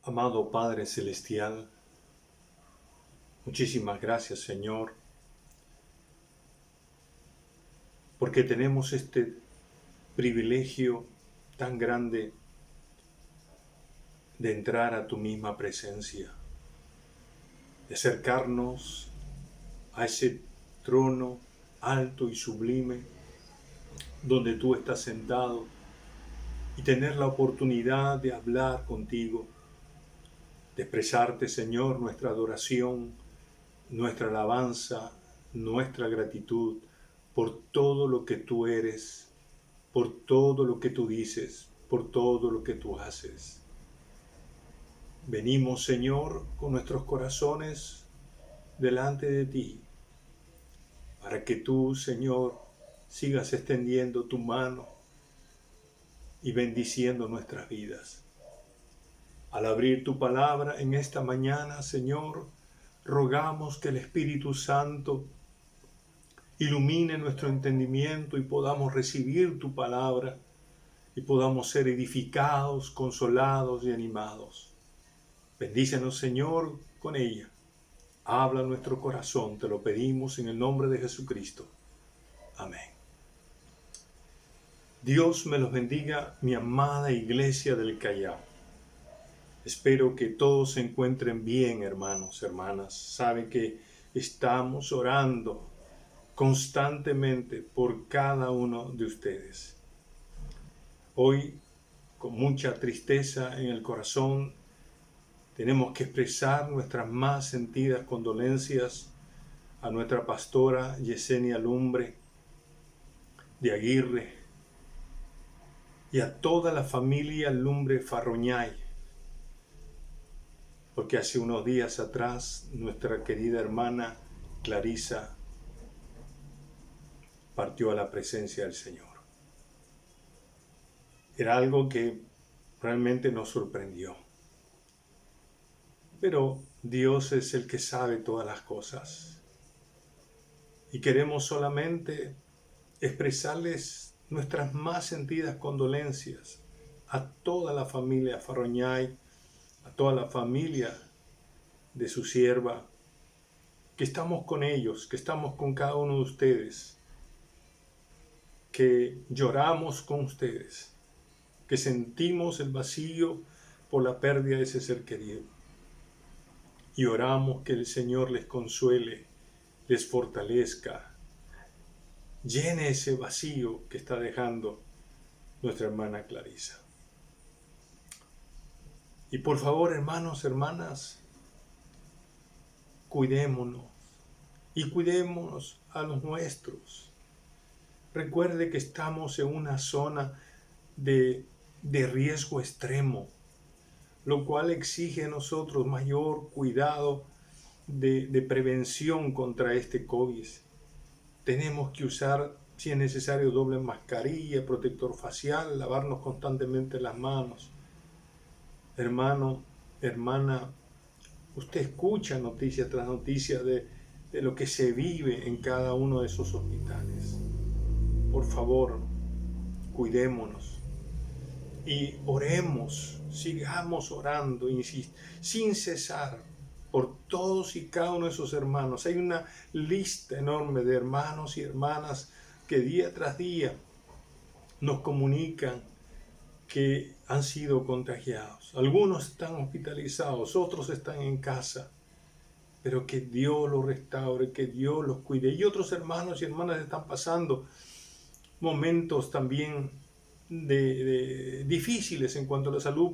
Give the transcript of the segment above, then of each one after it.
Amado Padre Celestial, muchísimas gracias, Señor, porque tenemos este privilegio tan grande de entrar a tu misma presencia, de acercarnos a ese trono alto y sublime donde tú estás sentado y tener la oportunidad de hablar contigo, de expresarte, Señor, nuestra adoración, nuestra alabanza, nuestra gratitud por todo lo que tú eres, por todo lo que tú dices, por todo lo que tú haces. Venimos, Señor, con nuestros corazones delante de ti, para que tú, Señor, sigas extendiendo tu mano y bendiciendo nuestras vidas. Al abrir tu palabra en esta mañana, Señor, rogamos que el Espíritu Santo ilumine nuestro entendimiento y podamos recibir tu palabra y podamos ser edificados, consolados y animados. Bendícenos, Señor, con ella. Habla nuestro corazón, te lo pedimos en el nombre de Jesucristo. Amén. Dios me los bendiga, mi amada iglesia del Callao. Espero que todos se encuentren bien, hermanos, hermanas. Saben que estamos orando constantemente por cada uno de ustedes. Hoy, con mucha tristeza en el corazón, tenemos que expresar nuestras más sentidas condolencias a nuestra pastora Yesenia Lumbre de Aguirre y a toda la familia Lumbre Farroñay, porque hace unos días atrás nuestra querida hermana Clarisa partió a la presencia del Señor. Era algo que realmente nos sorprendió. Pero Dios es el que sabe todas las cosas. Y queremos solamente expresarles nuestras más sentidas condolencias a toda la familia Farroñay, a toda la familia de su sierva, que estamos con ellos, que estamos con cada uno de ustedes, que lloramos con ustedes, que sentimos el vacío por la pérdida de ese ser querido. Y oramos que el Señor les consuele, les fortalezca, llene ese vacío que está dejando nuestra hermana Clarisa. Y por favor, hermanos, hermanas, cuidémonos y cuidémonos a los nuestros. Recuerde que estamos en una zona de riesgo extremo, lo cual exige a nosotros mayor cuidado de prevención contra este COVID. Tenemos que usar, si es necesario, doble mascarilla, protector facial, lavarnos constantemente las manos. Hermano, hermana, usted escucha noticia tras noticia de lo que se vive en cada uno de esos hospitales. Por favor, cuidémonos y oremos, sigamos orando sin cesar por todos y cada uno de esos hermanos. Hay una lista enorme de hermanos y hermanas que día tras día nos comunican que han sido contagiados. Algunos están hospitalizados, otros están en casa, pero que Dios los restaure, que Dios los cuide. Y otros hermanos y hermanas están pasando momentos también difíciles en cuanto a la salud,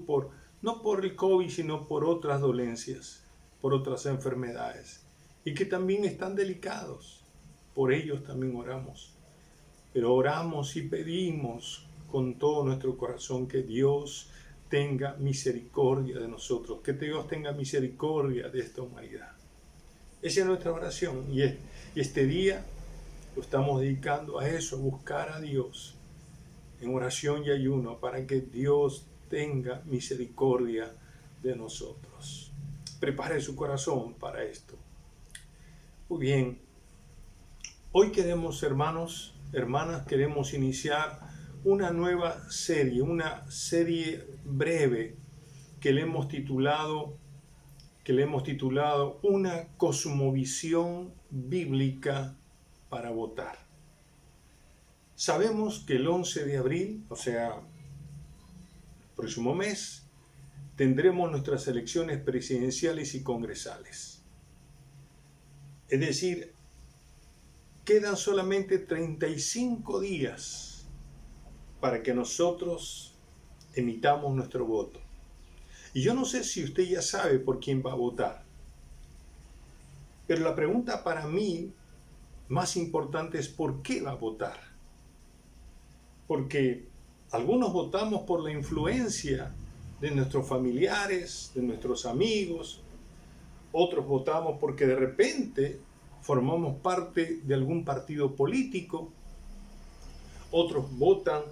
no por el COVID, sino por otras dolencias, por otras enfermedades, y que también están delicados. Por ellos también oramos. Pero oramos y pedimos con todo nuestro corazón que Dios tenga misericordia de nosotros, que Dios tenga misericordia de esta humanidad. Esa es nuestra oración, y este día lo estamos dedicando a eso, a buscar a Dios en oración y ayuno para que Dios tenga misericordia de nosotros. Prepare su corazón para esto. Muy bien, hoy queremos, hermanos, hermanas, queremos iniciar una nueva serie, una serie breve que le hemos titulado Una cosmovisión bíblica para votar. Sabemos que el 11 de abril, o sea, el próximo mes, tendremos nuestras elecciones presidenciales y congresales. Es decir, quedan solamente 35 días para que nosotros emitamos nuestro voto. Y yo no sé si usted ya sabe por quién va a votar, pero la pregunta para mí más importante es ¿por qué va a votar? Porque algunos votamos por la influencia de nuestros familiares, de nuestros amigos, otros votamos porque de repente formamos parte de algún partido político, otros votan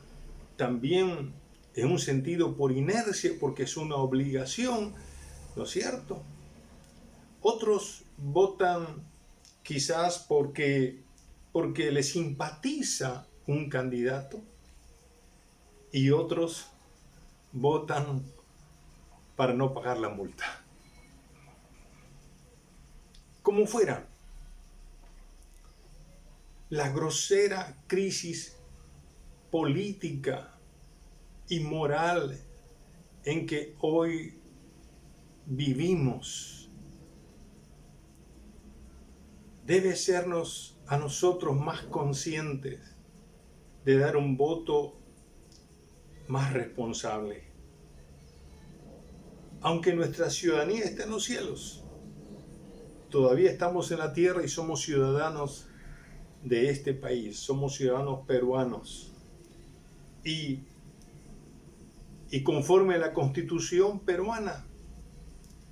también en un sentido por inercia, porque es una obligación, ¿no es cierto? Otros votan quizás porque les simpatiza un candidato y otros votan para no pagar la multa. Como fuera, la grosera crisis política y moral en que hoy vivimos debe hacernos a nosotros más conscientes de dar un voto más responsable. Aunque nuestra ciudadanía está en los cielos, todavía estamos en la tierra y somos ciudadanos de este país, somos ciudadanos peruanos. Y conforme a la Constitución peruana,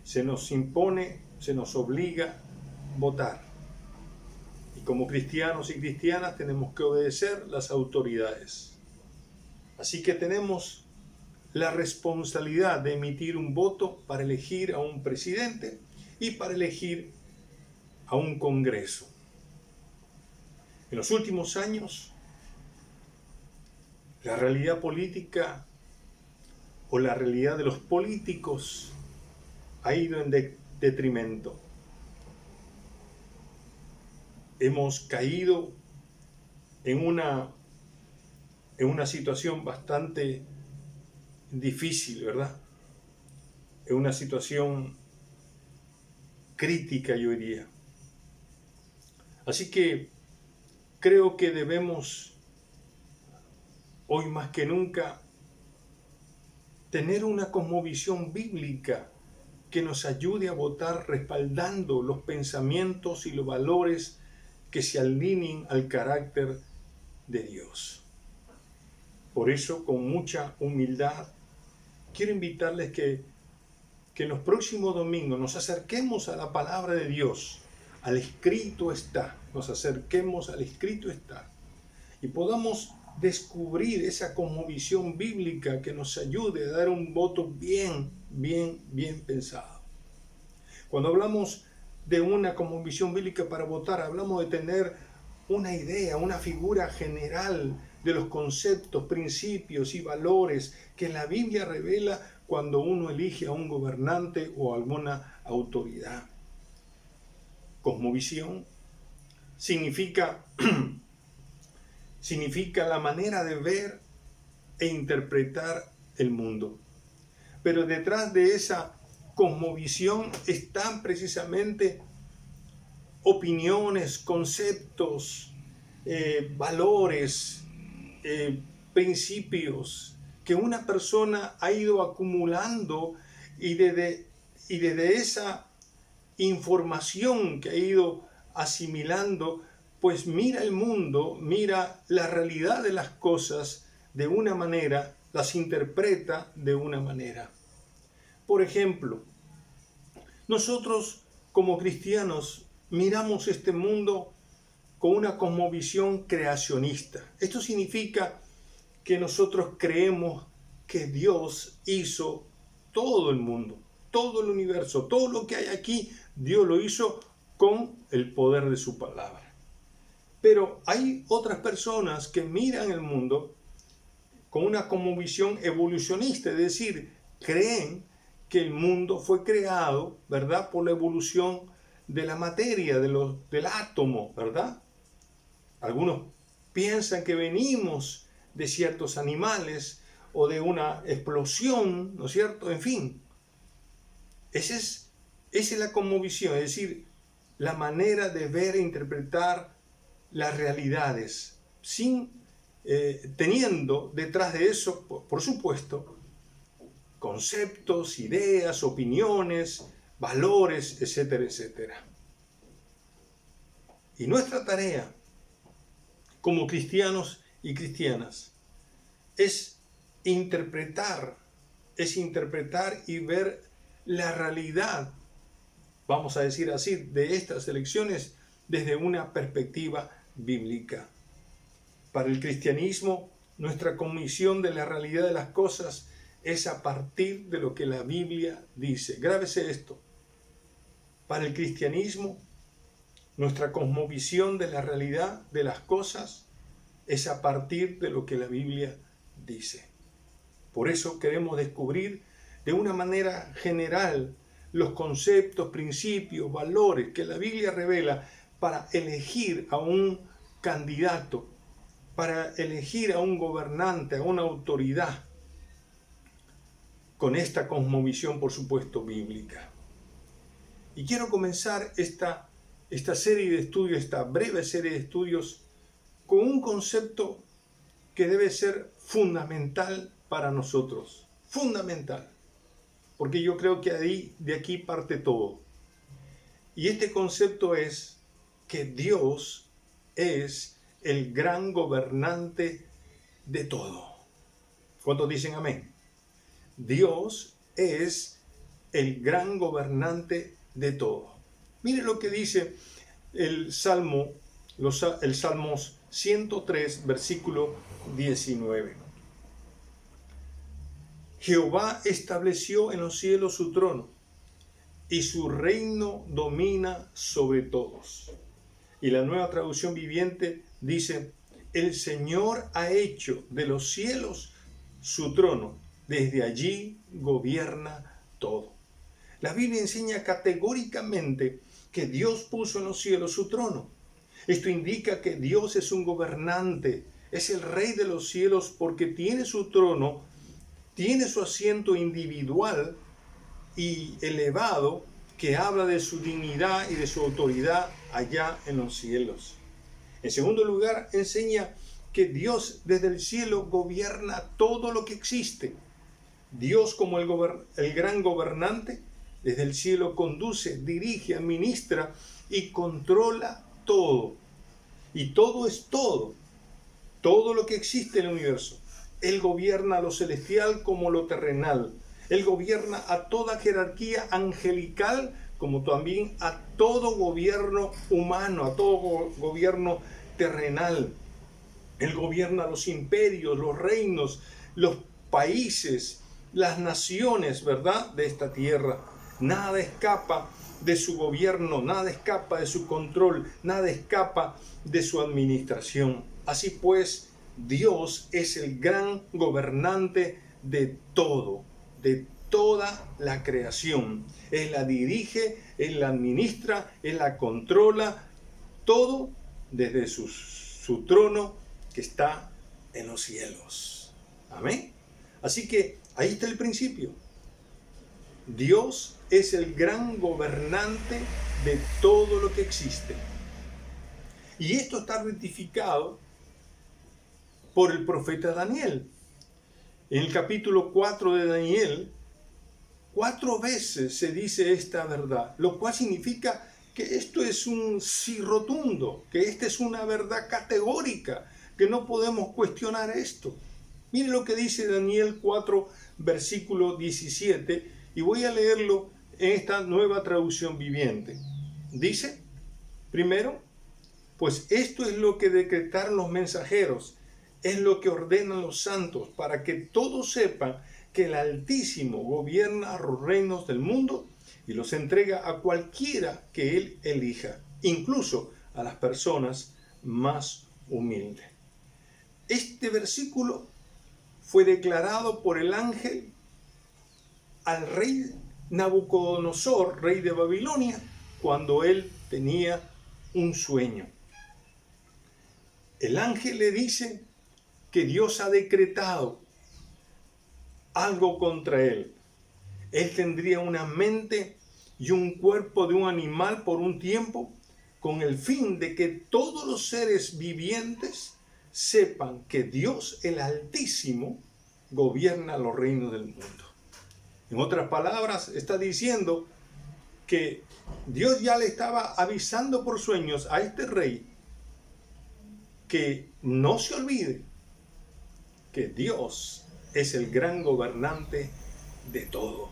se nos impone, se nos obliga a votar. Y como cristianos y cristianas tenemos que obedecer las autoridades. Así que tenemos la responsabilidad de emitir un voto para elegir a un presidente y para elegir a un Congreso. En los últimos años, la realidad política o la realidad de los políticos ha ido en detrimento. Hemos caído en una situación bastante difícil, ¿verdad? En una situación crítica, yo diría. Así que creo que debemos, hoy más que nunca, tener una cosmovisión bíblica que nos ayude a votar respaldando los pensamientos y los valores que se alineen al carácter de Dios. Por eso, con mucha humildad, quiero invitarles que en los próximos domingos nos acerquemos a la palabra de Dios, al escrito está, nos acerquemos al escrito está y podamos descubrir esa cosmovisión bíblica que nos ayude a dar un voto bien pensado. Cuando hablamos de una cosmovisión bíblica para votar, hablamos de tener una idea, una figura general de los conceptos, principios y valores que la Biblia revela cuando uno elige a un gobernante o alguna autoridad. Cosmovisión significa la manera de ver e interpretar el mundo. Pero detrás de esa cosmovisión están precisamente opiniones, conceptos, valores, principios que una persona ha ido acumulando y desde esa información que ha ido asimilando, pues mira el mundo, mira la realidad de las cosas de una manera, las interpreta de una manera. Por ejemplo, nosotros como cristianos miramos este mundo con una cosmovisión creacionista. Esto significa que nosotros creemos que Dios hizo todo el mundo, todo el universo, todo lo que hay aquí, Dios lo hizo con el poder de su palabra. Pero hay otras personas que miran el mundo con una cosmovisión evolucionista, es decir, creen que el mundo fue creado, ¿verdad?, por la evolución de la materia, del átomo, ¿verdad? Algunos piensan que venimos de ciertos animales o de una explosión, ¿no es cierto? En fin, esa es la cosmovisión, es decir, la manera de ver e interpretar las realidades, teniendo detrás de eso, por supuesto, conceptos, ideas, opiniones, valores, etcétera, etcétera. Y nuestra tarea como cristianos y cristianas es interpretar y ver la realidad, vamos a decir así, de estas elecciones desde una perspectiva bíblica. Para el cristianismo, nuestra cognición de la realidad de las cosas es a partir de lo que la Biblia dice. Grábese esto. Para el cristianismo, nuestra cosmovisión de la realidad de las cosas es a partir de lo que la Biblia dice. Por eso queremos descubrir de una manera general los conceptos, principios, valores que la Biblia revela para elegir a un candidato, para elegir a un gobernante, a una autoridad, con esta cosmovisión, por supuesto, bíblica. Y quiero comenzar esta serie de estudios, esta breve serie de estudios, con un concepto que debe ser fundamental para nosotros. Fundamental. Porque yo creo que de aquí parte todo. Y este concepto es que Dios es el gran gobernante de todo. ¿Cuántos dicen amén? Dios es el gran gobernante de todo. Mire lo que dice el Salmos 103, versículo 19. Jehová estableció en los cielos su trono, y su reino domina sobre todos. Y la Nueva Traducción Viviente dice, el Señor ha hecho de los cielos su trono, desde allí gobierna todo. La Biblia enseña categóricamente que Dios puso en los cielos su trono. Esto indica que Dios es un gobernante, es el Rey de los cielos porque tiene su trono, tiene su asiento individual y elevado que habla de su dignidad y de su autoridad allá en los cielos. En segundo lugar, enseña que Dios desde el cielo gobierna todo lo que existe. Dios como el gran gobernante desde el cielo conduce, dirige, administra y controla todo. Y todo es todo. Todo lo que existe en el universo. Él gobierna lo celestial como lo terrenal. Él gobierna a toda jerarquía angelical como también a todo gobierno humano, a todo gobierno terrenal. Él gobierna los imperios, los reinos, los países, las naciones, ¿verdad?, de esta tierra. Nada escapa de su gobierno, nada escapa de su control, nada escapa de su administración. Así pues, Dios es el gran gobernante de todo, de toda la creación. Él la dirige, Él la administra, Él la controla, todo desde su trono que está en los cielos. Amén. Así que ahí está el principio. Dios es el gran gobernante de todo lo que existe. Y esto está ratificado por el profeta Daniel. En el capítulo 4 de Daniel, 4 veces se dice esta verdad, lo cual significa que esto es un sí rotundo, que esta es una verdad categórica, que no podemos cuestionar esto. Miren lo que dice Daniel 4, versículo 17, y voy a leerlo en esta Nueva Traducción Viviente. Dice, primero, pues esto es lo que decretaron los mensajeros, es lo que ordenan los santos, para que todos sepan que el Altísimo gobierna los reinos del mundo y los entrega a cualquiera que Él elija, incluso a las personas más humildes. Este versículo fue declarado por el ángel al rey Nabucodonosor, rey de Babilonia, cuando él tenía un sueño. El ángel le dice que Dios ha decretado algo contra él. Él tendría una mente y un cuerpo de un animal por un tiempo, con el fin de que todos los seres vivientes sepan que Dios el Altísimo gobierna los reinos del mundo. En otras palabras, está diciendo que Dios ya le estaba avisando por sueños a este rey que no se olvide que Dios es el gran gobernante de todo.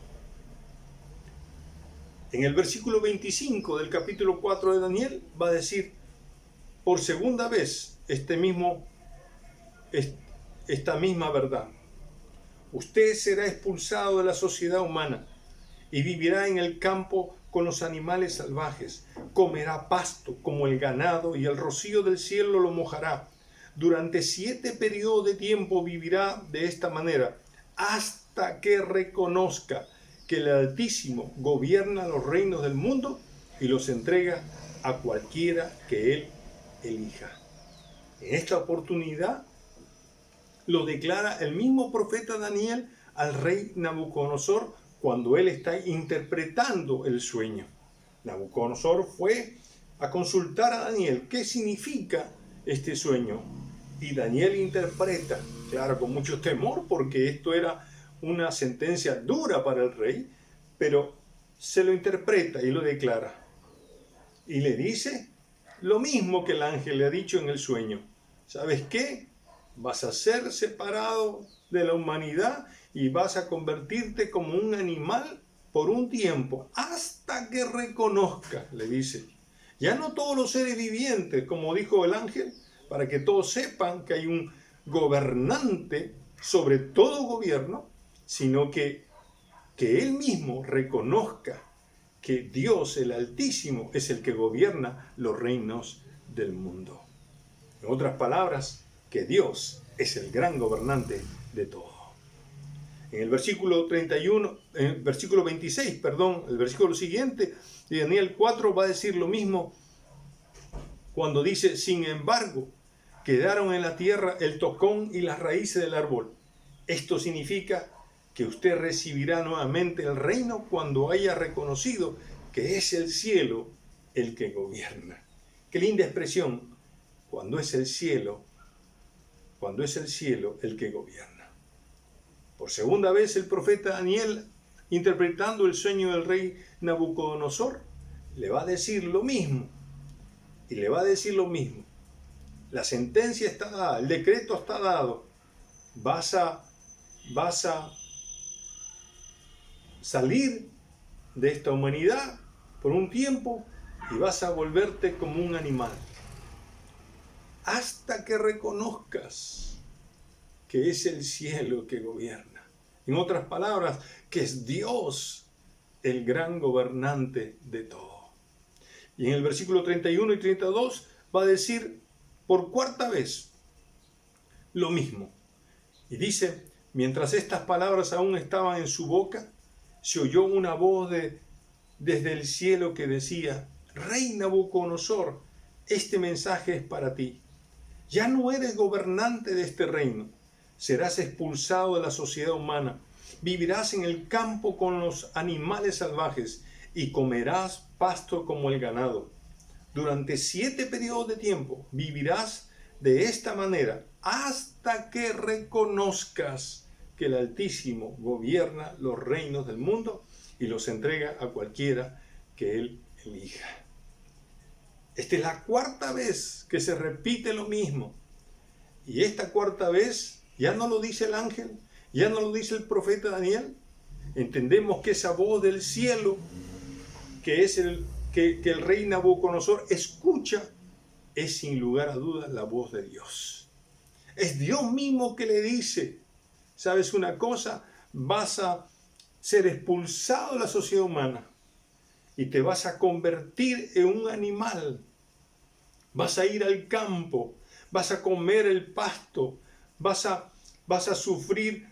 En el versículo 25 del capítulo 4 de Daniel va a decir por segunda vez esta misma verdad. Usted será expulsado de la sociedad humana y vivirá en el campo con los animales salvajes. Comerá pasto como el ganado y el rocío del cielo lo mojará. Durante 7 periodos de tiempo vivirá de esta manera, hasta que reconozca que el Altísimo gobierna los reinos del mundo y los entrega a cualquiera que él elija. En esta oportunidad lo declara el mismo profeta Daniel al rey Nabucodonosor cuando él está interpretando el sueño. Nabucodonosor fue a consultar a Daniel qué significa este sueño, y Daniel interpreta, claro, con mucho temor, porque esto era una sentencia dura para el rey, pero se lo interpreta y lo declara. Y le dice lo mismo que el ángel le ha dicho en el sueño. ¿Sabes qué? Vas a ser separado de la humanidad y vas a convertirte como un animal por un tiempo, hasta que reconozca, le dice. Ya no todos los seres vivientes, como dijo el ángel, para que todos sepan que hay un gobernante sobre todo gobierno, sino que él mismo reconozca que Dios, el Altísimo, es el que gobierna los reinos del mundo. En otras palabras, que Dios es el gran gobernante de todo. En el versículo 31, en el versículo 26, el versículo siguiente de Daniel 4 va a decir lo mismo cuando dice: sin embargo, quedaron en la tierra el tocón y las raíces del árbol. Esto significa que usted recibirá nuevamente el reino cuando haya reconocido que es el cielo el que gobierna. Qué linda expresión, cuando es el cielo el que gobierna. Por segunda vez el profeta Daniel, interpretando el sueño del rey Nabucodonosor, le va a decir lo mismo. Y le va a decir lo mismo. La sentencia está dada, el decreto está dado. Vas a salir de esta humanidad por un tiempo y vas a volverte como un animal. Hasta que reconozcas que es el cielo que gobierna. En otras palabras, que es Dios el gran gobernante de todo. Y en el versículo 31 y 32 va a decir por cuarta vez lo mismo. Y dice: mientras estas palabras aún estaban en su boca, se oyó una voz desde el cielo que decía: Rey Nabucodonosor, este mensaje es para ti. Ya no eres gobernante de este reino. Serás expulsado de la sociedad humana. Vivirás en el campo con los animales salvajes y comerás pasto como el ganado. Durante 7 periodos de tiempo vivirás de esta manera hasta que reconozcas que el Altísimo gobierna los reinos del mundo y los entrega a cualquiera que él elija. Esta es la cuarta vez que se repite lo mismo. Y esta cuarta vez ya no lo dice el ángel, ya no lo dice el profeta Daniel. Entendemos que esa voz del cielo, que es que el rey Nabucodonosor escucha, es sin lugar a dudas la voz de Dios. Es Dios mismo que le dice: ¿sabes una cosa? Vas a ser expulsado de la sociedad humana y te vas a convertir en un animal. Vas a ir al campo, vas a comer el pasto, vas a sufrir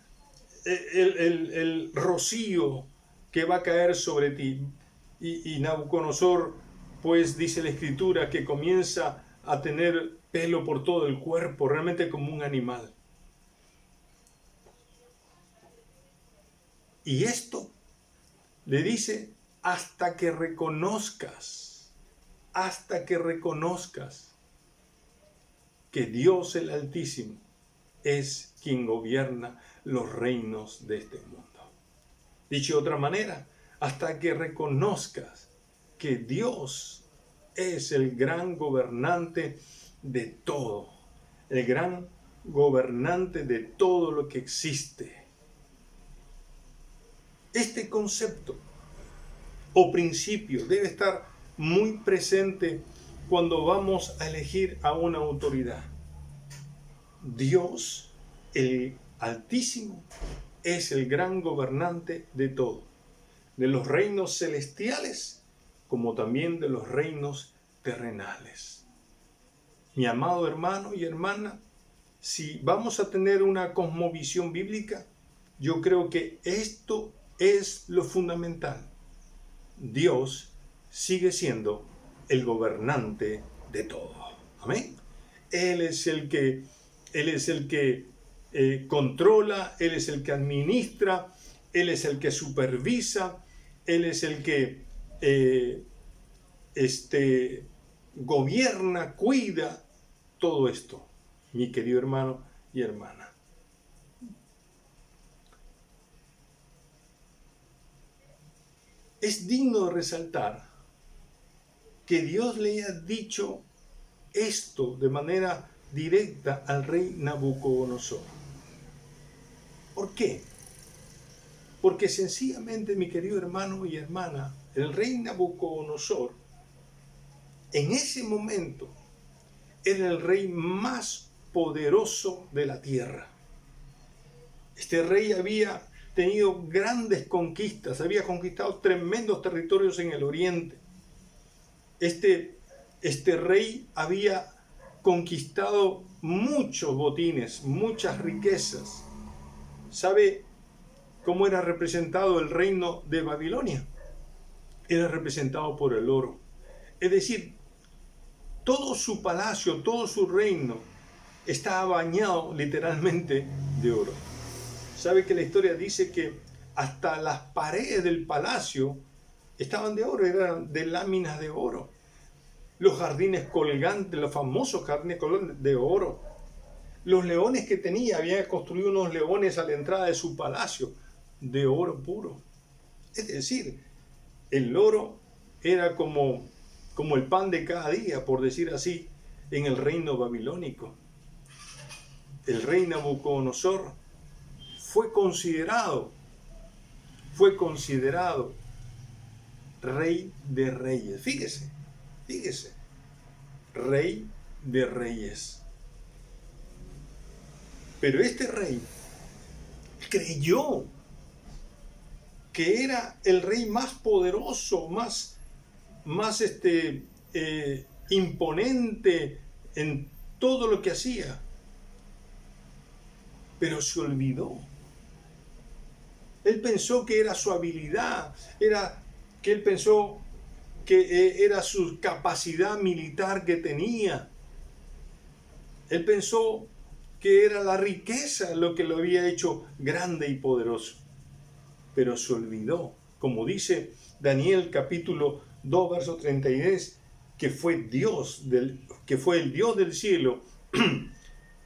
el rocío que va a caer sobre ti. Y Nabucodonosor, pues dice la escritura, que comienza a tener pelo por todo el cuerpo, realmente como un animal. Y esto le dice hasta que reconozcas que Dios el Altísimo es quien gobierna los reinos de este mundo. Dicho de otra manera, hasta que reconozcas que Dios es el gran gobernante de todo, el gran gobernante de todo lo que existe. Este concepto o principio debe estar muy presente cuando vamos a elegir a una autoridad. Dios, el Altísimo, es el gran gobernante de todo, de los reinos celestiales como también de los reinos terrenales. Mi amado hermano y hermana, si vamos a tener una cosmovisión bíblica, yo creo que esto es lo fundamental. Dios sigue siendo el gobernante de todo. Amén. Él es el que controla, Él es el que administra, Él es el que supervisa, Él es el que gobierna, cuida todo esto, mi querido hermano y hermana. Es digno de resaltar que Dios le haya dicho esto de manera directa al rey Nabucodonosor. ¿Por qué? Porque sencillamente, mi querido hermano y hermana, el rey Nabucodonosor en ese momento era el rey más poderoso de la tierra. Este rey había tenido grandes conquistas, había conquistado tremendos territorios en el oriente. Este rey había conquistado muchos botines, muchas riquezas. ¿Sabe cómo era representado el reino de Babilonia? Era representado por el oro. Es decir, todo su palacio, todo su reino estaba bañado literalmente de oro. ¿Sabe que la historia dice que hasta las paredes del palacio estaban de oro, eran de láminas de oro? Los jardines colgantes, los famosos jardines colgantes de oro. Los leones que tenía, había construido unos leones a la entrada de su palacio de oro puro. Es decir, el oro era como el pan de cada día, por decir así, en el reino babilónico. El rey Nabucodonosor fue considerado rey de reyes. Fíjese, rey de reyes. Pero este rey creyó que era el rey más poderoso, más imponente en todo lo que hacía. Pero se olvidó. Él pensó que era su habilidad, él pensó que era su capacidad militar que tenía. Él pensó que era la riqueza lo que lo había hecho grande y poderoso. Pero se olvidó, como dice Daniel capítulo 2, verso 33, que fue el Dios del cielo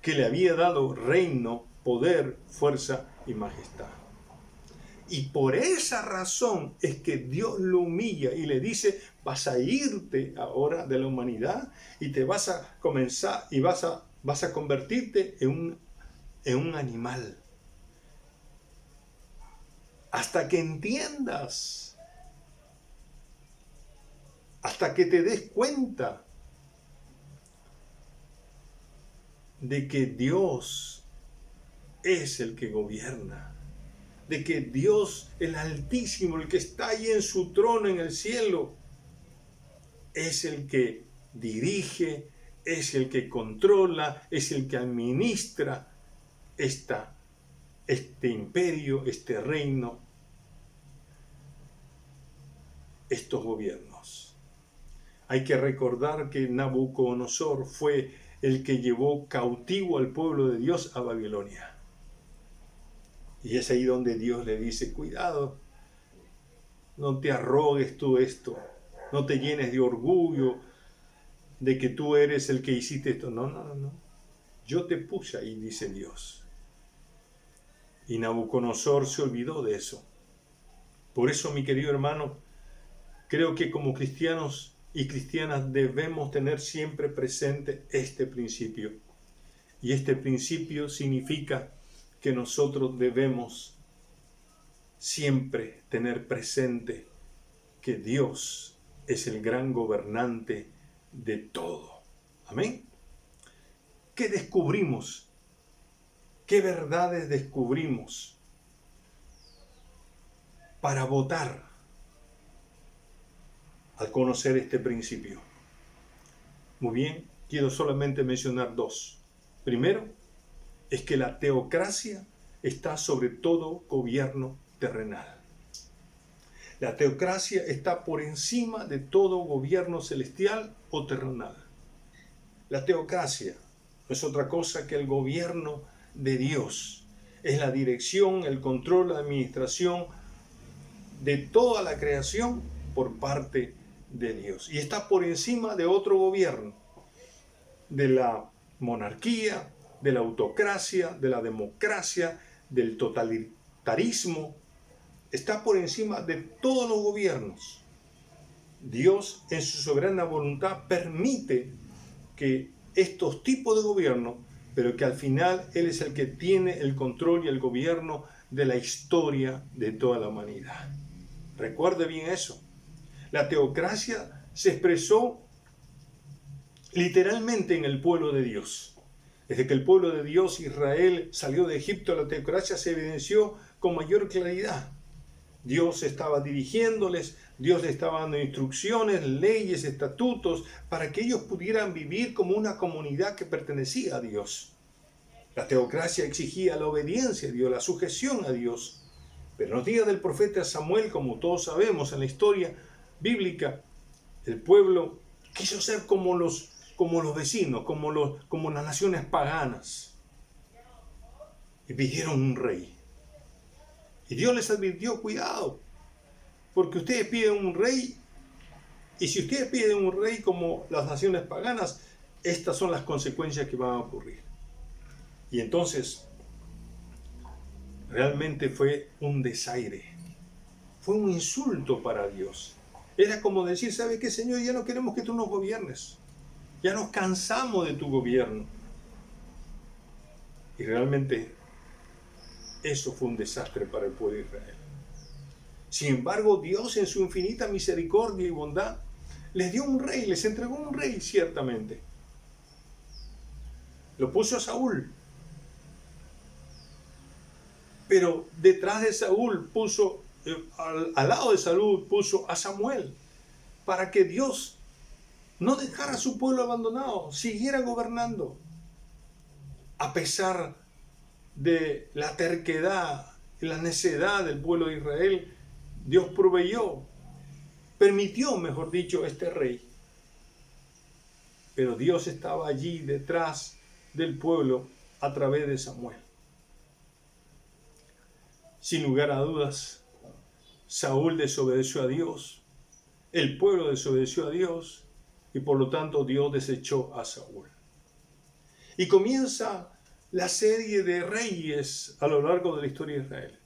que le había dado reino, poder, fuerza y majestad. Y por esa razón es que Dios lo humilla y le dice: vas a irte ahora de la humanidad y te vas a comenzar y vas a convertirte en un animal. Hasta que entiendas, hasta que te des cuenta de que Dios es el que gobierna, de que Dios, el Altísimo, el que está ahí en su trono en el cielo, es el que dirige, es el que controla, es el que administra esta este imperio, este reino, estos gobiernos. Hay que recordar que Nabucodonosor fue el que llevó cautivo al pueblo de Dios a Babilonia. Y es ahí donde Dios le dice, cuidado, no te arrogues tú esto, no te llenes de orgullo de que tú eres el que hiciste esto. No, no, no. Yo te puse ahí, dice Dios. Y Nabucodonosor se olvidó de eso. Por eso, mi querido hermano, creo que como cristianos y cristianas debemos tener siempre presente este principio. Y este principio significa que nosotros debemos siempre tener presente que Dios es el gran gobernante de todo. Amén. ¿Qué descubrimos? ¿Qué verdades descubrimos para votar al conocer este principio? Muy bien, quiero solamente mencionar dos. Primero, es que la teocracia está sobre todo gobierno terrenal. La teocracia está por encima de todo gobierno celestial o terrenal. La teocracia no es otra cosa que el gobierno de Dios. Es la dirección, el control, la administración de toda la creación por parte de Dios. Y está por encima de otro gobierno, de la monarquía, de la autocracia, de la democracia, del totalitarismo. Está por encima de todos los gobiernos. Dios, en su soberana voluntad, permite que estos tipos de gobierno, pero que al final Él es el que tiene el control y el gobierno de la historia de toda la humanidad. Recuerde bien eso. La teocracia se expresó literalmente en el pueblo de Dios. Desde que el pueblo de Dios, Israel, salió de Egipto, la teocracia se evidenció con mayor claridad. Dios estaba dirigiéndoles, Dios les estaba dando instrucciones, leyes, estatutos, para que ellos pudieran vivir como una comunidad que pertenecía a Dios. La teocracia exigía la obediencia a Dios, la sujeción a Dios. Pero en los días del profeta Samuel, como todos sabemos en la historia bíblica, el pueblo quiso ser como los vecinos, como las naciones paganas. Y pidieron un rey. Y Dios les advirtió, cuidado, porque ustedes piden un rey, y si ustedes piden un rey como las naciones paganas, estas son las consecuencias que van a ocurrir. Y entonces, realmente fue un desaire, fue un insulto para Dios. Era como decir, ¿sabe qué, Señor? Ya no queremos que tú nos gobiernes, ya nos cansamos de tu gobierno. Y realmente eso fue un desastre para el pueblo de Israel. Sin embargo, Dios en su infinita misericordia y bondad les dio un rey, les entregó un rey ciertamente. Lo puso a Saúl. Pero detrás de Saúl puso, al lado de Saúl puso a Samuel, para que Dios no dejara a su pueblo abandonado, siguiera gobernando. A pesar de la terquedad y la necedad del pueblo de Israel, Dios permitió, mejor dicho, este rey. Pero Dios estaba allí detrás del pueblo a través de Samuel. Sin lugar a dudas, Saúl desobedeció a Dios, el pueblo desobedeció a Dios y por lo tanto Dios desechó a Saúl. Y comienza la serie de reyes a lo largo de la historia de Israel.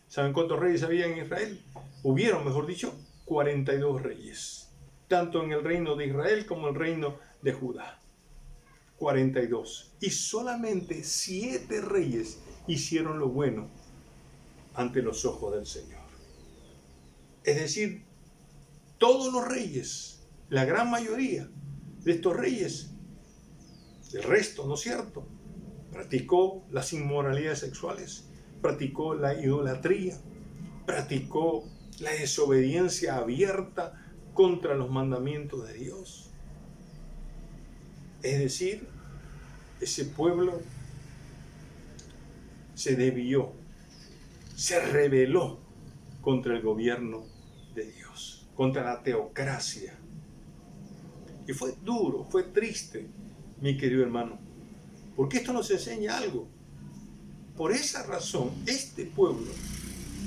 ¿Saben cuántos reyes había en Israel? Hubieron, mejor dicho, 42 reyes, tanto en el reino de Israel como en el reino de Judá. 42. Y solamente 7 reyes hicieron lo bueno ante los ojos del Señor. Es decir, todos los reyes, la gran mayoría de estos reyes, el resto, ¿no es cierto?, practicó las inmoralidades sexuales, practicó la idolatría, practicó la desobediencia abierta contra los mandamientos de Dios. Es decir, ese pueblo se desvió se rebeló contra el gobierno de Dios, contra la teocracia. Y fue duro, fue triste, mi querido hermano, porque esto nos enseña algo. Por esa razón, este pueblo,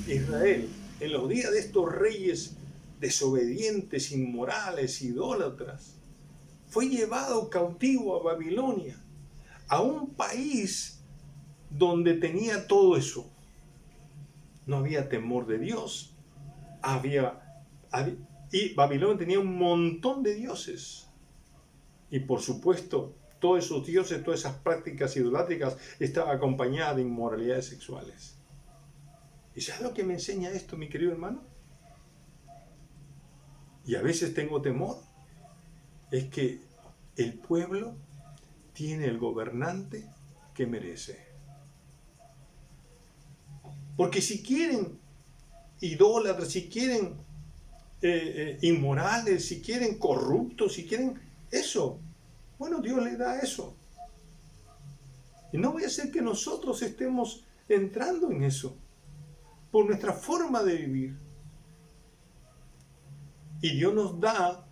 Israel, en los días de estos reyes desobedientes, inmorales, idólatras, fue llevado cautivo a Babilonia, a un país donde tenía todo eso. No había temor de Dios, y Babilonia tenía un montón de dioses. Y por supuesto, todos esos dioses, todas esas prácticas idolátricas estaban acompañadas de inmoralidades sexuales. ¿Y sabes lo que me enseña esto, mi querido hermano? Y a veces tengo temor. Es que el pueblo tiene el gobernante que merece. Porque si quieren idólatras, si quieren inmorales, si quieren corruptos, si quieren eso, bueno, Dios le da eso. Y no vaya a ser que nosotros estemos entrando en eso por nuestra forma de vivir. Y Dios nos da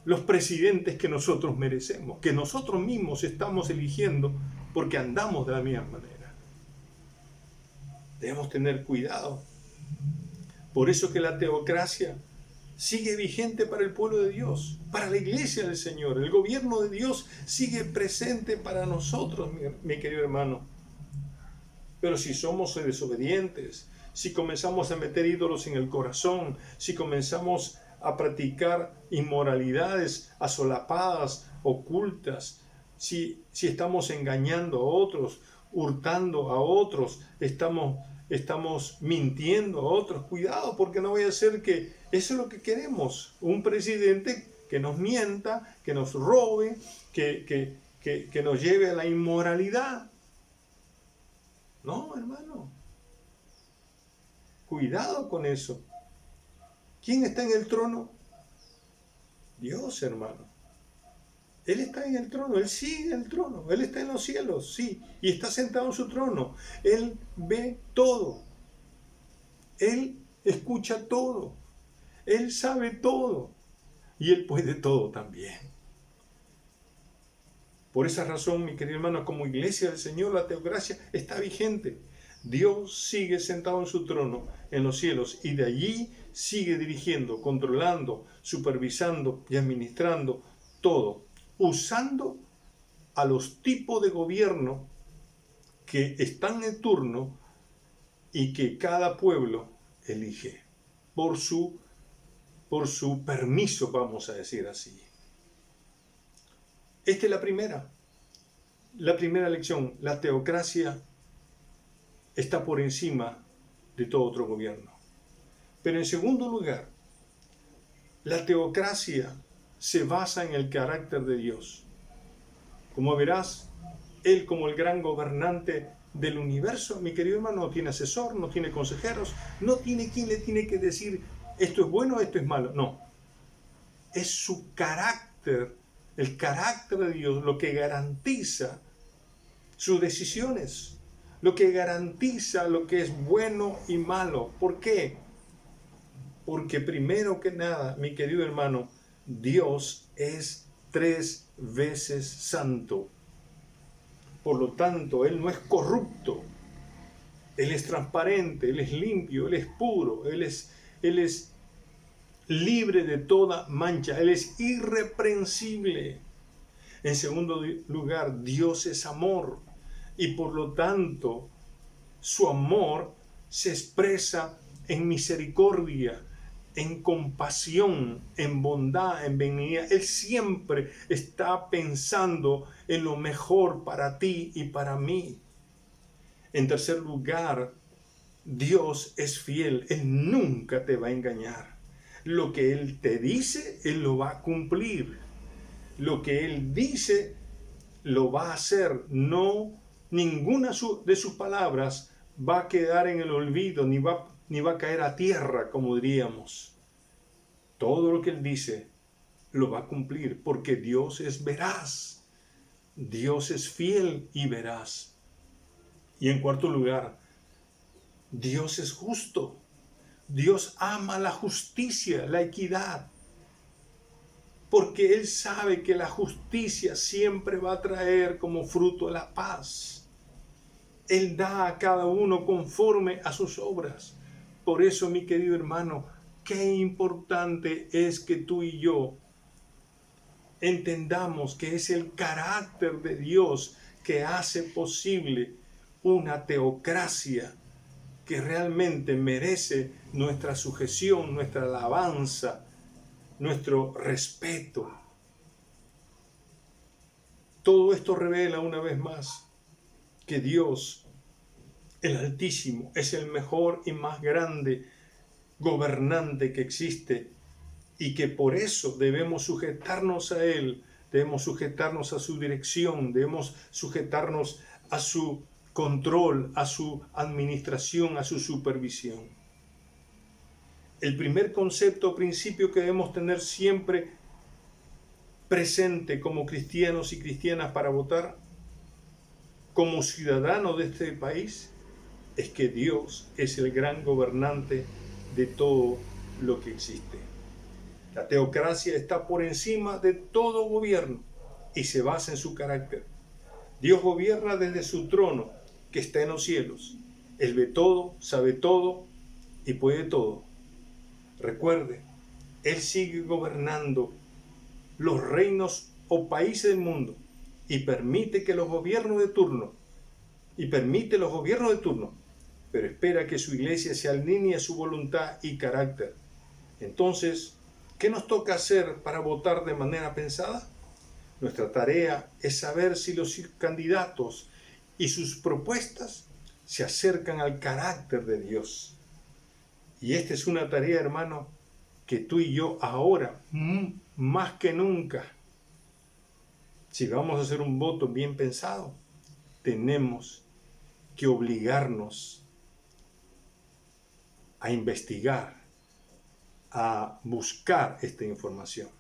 los presidentes que nosotros merecemos, que nosotros mismos estamos eligiendo porque andamos de la misma manera. Debemos tener cuidado. Por eso que la teocracia sigue vigente para el pueblo de Dios, para la iglesia del Señor. El gobierno de Dios sigue presente para nosotros, mi querido hermano. Pero si somos desobedientes, si comenzamos a meter ídolos en el corazón, si comenzamos a practicar inmoralidades asolapadas, ocultas, si estamos engañando a otros, hurtando a otros, estamos mintiendo a otros, cuidado, porque no vaya a ser que eso es lo que queremos, un presidente que nos mienta, que nos robe, que nos lleve a la inmoralidad. No, hermano, cuidado con eso. ¿Quién está en el trono? Dios, hermano. Él está en el trono, Él sigue en el trono, Él está en los cielos, sí, y está sentado en su trono. Él ve todo, Él escucha todo, Él sabe todo, y Él puede todo también. Por esa razón, mi querido hermano, como iglesia del Señor, la teocracia está vigente. Dios sigue sentado en su trono en los cielos y de allí sigue dirigiendo, controlando, supervisando y administrando todo, usando a los tipos de gobierno que están en turno y que cada pueblo elige por su permiso, vamos a decir así. Esta es la primera lección. La teocracia está por encima de todo otro gobierno. Pero en segundo lugar, la teocracia se basa en el carácter de Dios. Como verás, Él como el gran gobernante del universo, mi querido hermano, no tiene asesor, no tiene consejeros, no tiene quien le tiene que decir esto es bueno, esto es malo. No, es su carácter, el carácter de Dios, lo que garantiza sus decisiones, lo que garantiza lo que es bueno y malo. ¿Por qué? Porque primero que nada, mi querido hermano, Dios es 3 veces santo. Por lo tanto, Él no es corrupto. Él es transparente, Él es limpio, Él es puro, Él es libre de toda mancha, Él es irreprensible. En segundo lugar, Dios es amor y por lo tanto su amor se expresa en misericordia, en compasión, en bondad, en benignidad. Él siempre está pensando en lo mejor para ti y para mí. En tercer lugar, Dios es fiel. Él nunca te va a engañar. Lo que Él te dice, Él lo va a cumplir. Lo que Él dice, lo va a hacer. No, ninguna de sus palabras va a quedar en el olvido, ni va a caer a tierra, como diríamos. Todo lo que Él dice, lo va a cumplir, porque Dios es veraz. Dios es fiel y veraz. Y en cuarto lugar, Dios es justo. Dios ama la justicia, la equidad. Porque Él sabe que la justicia siempre va a traer como fruto la paz. Él da a cada uno conforme a sus obras. Por eso, mi querido hermano, qué importante es que tú y yo entendamos que es el carácter de Dios que hace posible una teocracia que realmente merece nuestra sujeción, nuestra alabanza, nuestro respeto. Todo esto revela una vez más que Dios, el Altísimo, es el mejor y más grande gobernante que existe y que por eso debemos sujetarnos a Él, debemos sujetarnos a su dirección, debemos sujetarnos a su control, a su administración, a su supervisión. El primer concepto, principio que debemos tener siempre presente como cristianos y cristianas para votar, como ciudadanos de este país, es que Dios es el gran gobernante de todo lo que existe. La teocracia está por encima de todo gobierno y se basa en su carácter. Dios gobierna desde su trono, que está en los cielos. Él ve todo, sabe todo y puede todo. Recuerde, Él sigue gobernando los reinos o países del mundo y permite los gobiernos de turno, pero espera que su iglesia se alinee a su voluntad y carácter. Entonces, ¿qué nos toca hacer para votar de manera pensada? Nuestra tarea es saber si los candidatos y sus propuestas se acercan al carácter de Dios. Y esta es una tarea, hermano, que tú y yo ahora, más que nunca, si vamos a hacer un voto bien pensado, tenemos que obligarnos a investigar, a buscar esta información.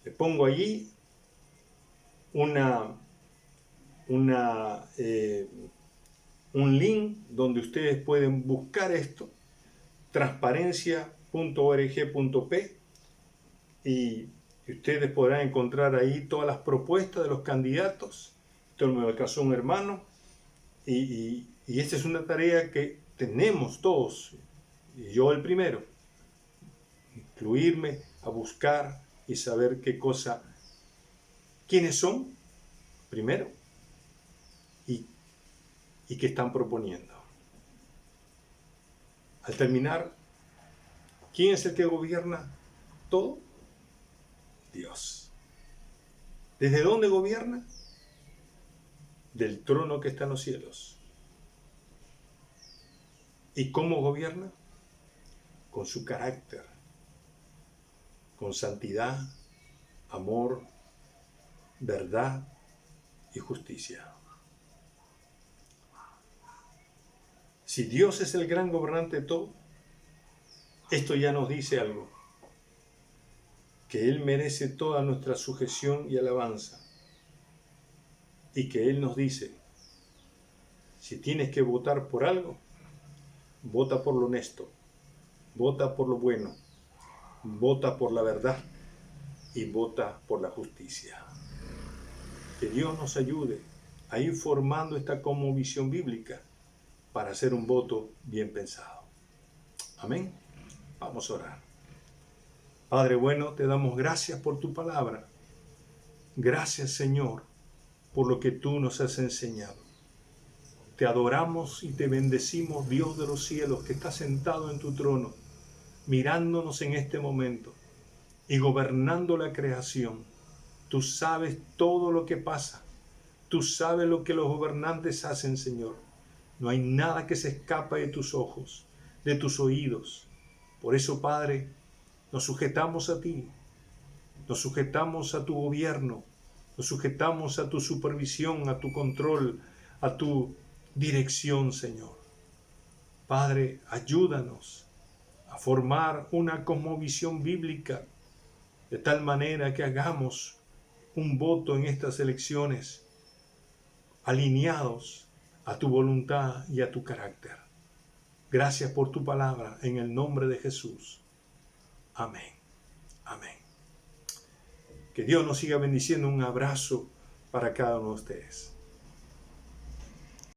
Le pongo allí un link donde ustedes pueden buscar esto, transparencia.org.p, y ustedes podrán encontrar ahí todas las propuestas de los candidatos. Esto me alcanzó un hermano y esta es una tarea que tenemos todos, y yo el primero, incluirme a buscar y saber quiénes son, primero, y qué están proponiendo. Al terminar, ¿quién es el que gobierna todo? Dios. ¿Desde dónde gobierna? Del trono que está en los cielos. ¿Y cómo gobierna? Con su carácter, con santidad, amor, verdad y justicia. Si Dios es el gran gobernante de todo, esto ya nos dice algo, que Él merece toda nuestra sujeción y alabanza, y que Él nos dice, si tienes que votar por algo, vota por lo honesto, vota por lo bueno, vota por la verdad y vota por la justicia. Que Dios nos ayude a ir formando esta cosmovisión bíblica para hacer un voto bien pensado. Amén. Vamos a orar. Padre bueno, te damos gracias por tu palabra. Gracias, Señor, por lo que tú nos has enseñado. Te adoramos y te bendecimos, Dios de los cielos, que estás sentado en tu trono, mirándonos en este momento y gobernando la creación. Tú sabes todo lo que pasa. Tú sabes lo que los gobernantes hacen, Señor. No hay nada que se escapa de tus ojos, de tus oídos. Por eso, Padre, nos sujetamos a ti, nos sujetamos a tu gobierno, nos sujetamos a tu supervisión, a tu control, a tu dirección, Señor. Padre, ayúdanos a formar una cosmovisión bíblica de tal manera que hagamos un voto en estas elecciones alineados a tu voluntad y a tu carácter. Gracias por tu palabra en el nombre de Jesús. Amén. Amén. Que Dios nos siga bendiciendo. Un abrazo para cada uno de ustedes.